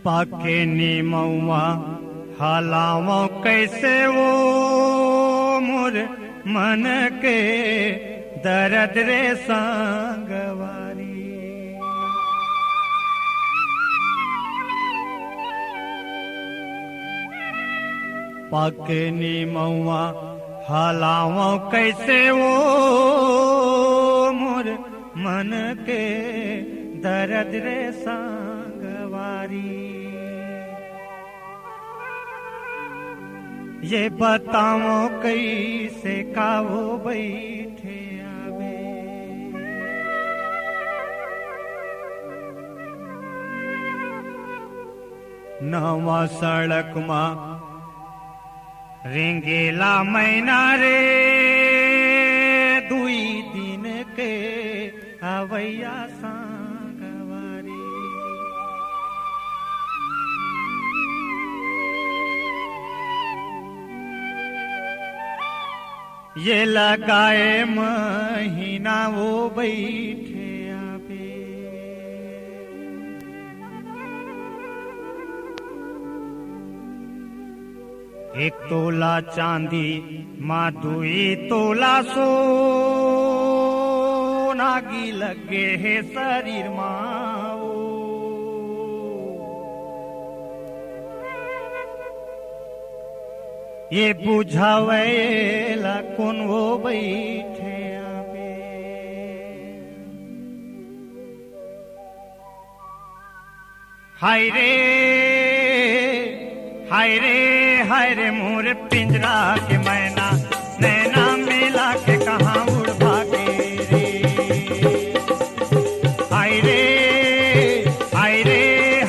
पाके नीमौआ हलावो कैसे वो मोर मन के दर्द रे संगवारी। पाके नीमौआ हलावो कैसे वो मोर मन के दर्द रे संगवारी। ये बताओ कैसे कावो बैठे आवे। नवा सड़क मा रेंगेला मैना रे दुई दिन के अवैया संगवारी। ये लगाए महीना वो बैठे आवे। एक तोला चांदी माँ दुई तोला सोना गी लगे है शरीर माओ। ये बुझावेला कौन वो बैठे आवे। हाय रे हाय रे हाय रे मोर पिंजरा के मैना नैना मिला के कहाँ उड़ भागे रे। हाय रे हाय रे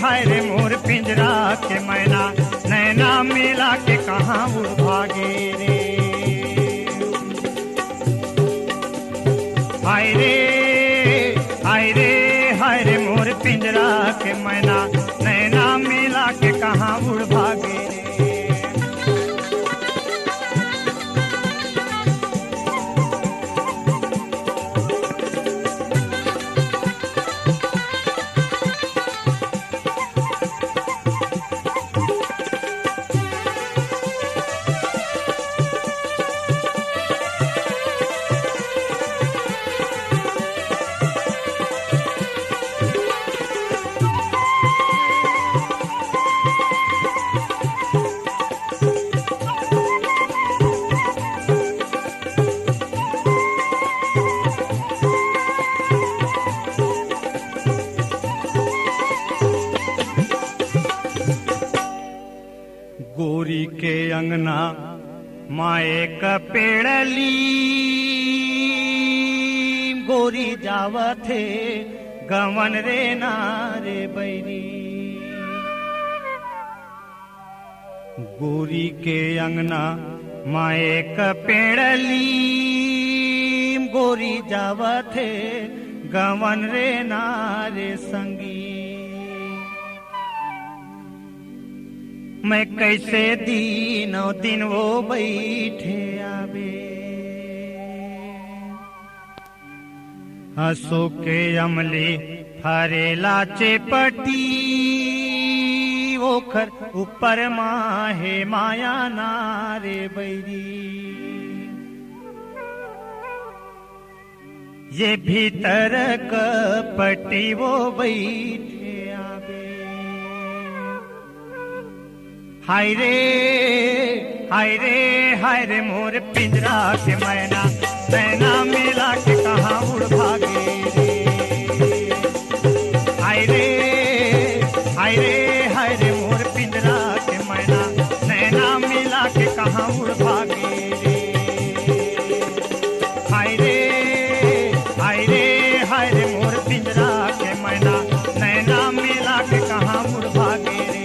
हाय रे मोर पिंजरा के मैना नैना मिला के कहाँ उड़ भागे रे। हाय रे हाय रे हाय रे मोर पिंजरा के मैना नैना मिला के कहाँ उड़ भागे रे। गोरी के अंगना माए का पेड़ली गोरी जावत है गवन रे नारे बैरी। गोरी के अंगना माए का पेड़ली गोरी जावत है गवन रे नारे संगी। मैं कैसे दिनों दिन वो बैठे आवे। हंसो के अमले फरेला चेपटी ओखर ऊपर माहे माया नारे बैरी। ये भीतर कपटी वो बैठे आवे। हाय रे हाय रे हाय रे मोर पिंजरा के मैना नैना मिला के कहाँ उड़ भागे रे। हाय रे हाय रे हाय रे मोर पिंजरा के मैना नैना मिला के कहाँ उड़ भागे रे। हाय रे हाय रे हाय रे मोर पिंजरा के मैना नैना मिला के कहाँ उड़ भागे रे।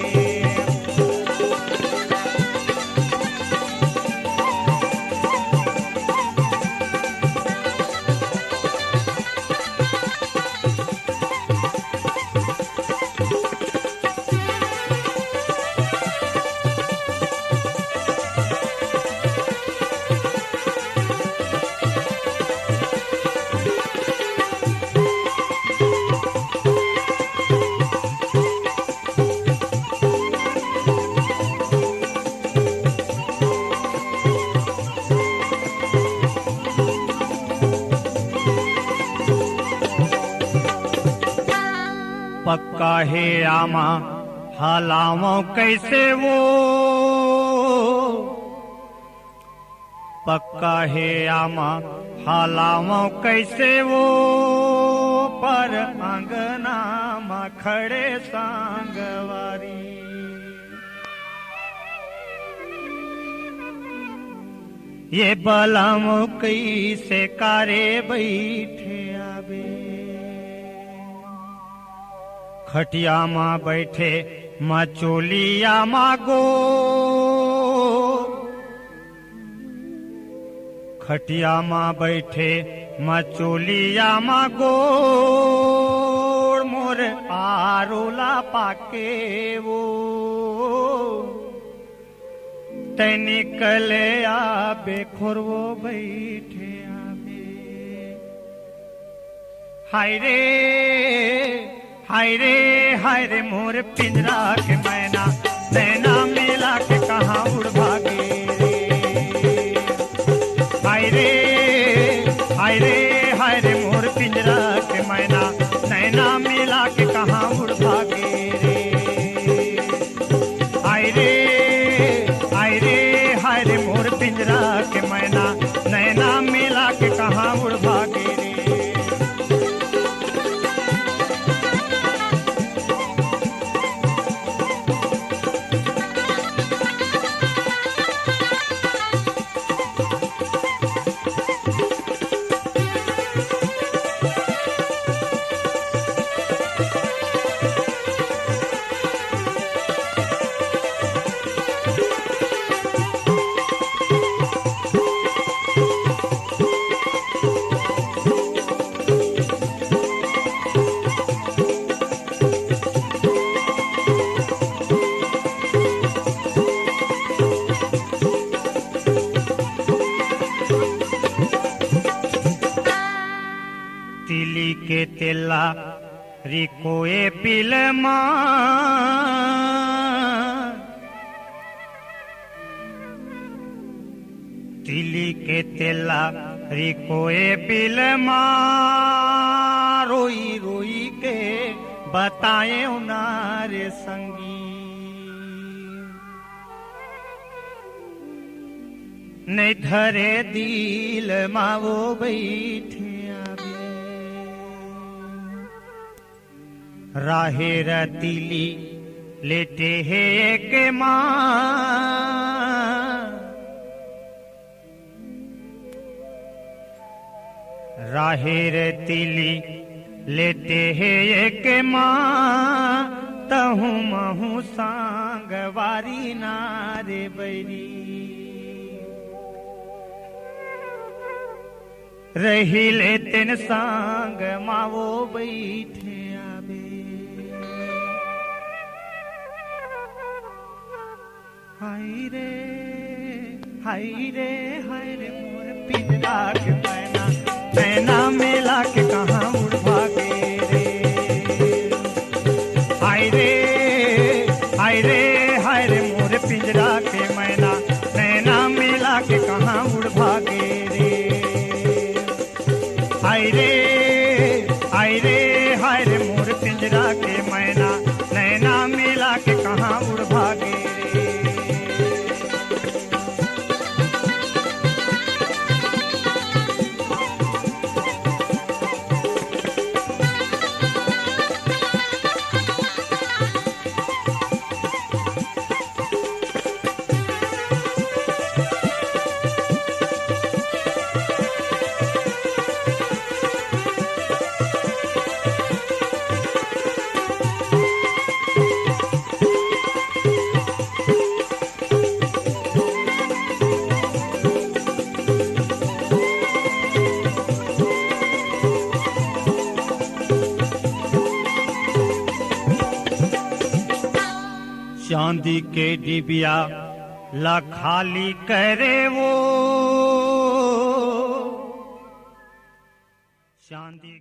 पक्का है आमा हालावो कैसे वो, पक्का है आमा हालावो कैसे वो, पर अंगना में खड़े सांगवारी। ये बलम कैसे कारे बैठे आबे, खटिया माँ बैठे मचोलिया मागो, खटिया माँ बैठे मचोलिया मागो, मोर आरोला पाके वो, ते निकले आबे खोरवो बैठे आबे। हाय रे हाय रे हाय रे मोर पिंजरा के मैना, नैना मिला के कहाँ उड़ भागे रे। हाय रे हाय रे हाय रे मोर पिंजरा के मैना, नैना मिला के कहाँ उड़ भागे रे। हाय रे हाय रे हाय रे मोर पिंजरा के मैना, नैना मिला के कहाँ उड़ भागे रे। तिली के तेला रिकोए पिलमा, तिली के तेला रिकोए पिलमा, रोई रोई के बताए उनारे संगी। नहीं धरे दिल मावो बैठे राहे रतीली लेटे है एक माँ, राहे रतीली लेटे है एक माँ, तहु महु सांगवारी नारे बैरी। रही लेतेन सांग मावो बैठे आबे। हाय रे हाय रे हाय रे मोर पिंजरा के मैना, नैना मिला के कहाँ उड़ भागे रे। हाय रे हाय रे हाय रे मोर पिंजरा के मैना, नैना मिला के कहाँ उड़ भागे रे। हाय रे हाय रे हाय रे मोर पिंजरा के मैना, नैना मिला के कहाँ उड़ भागे रे। चांदी के डिबिया ला खाली करे वो, चांदी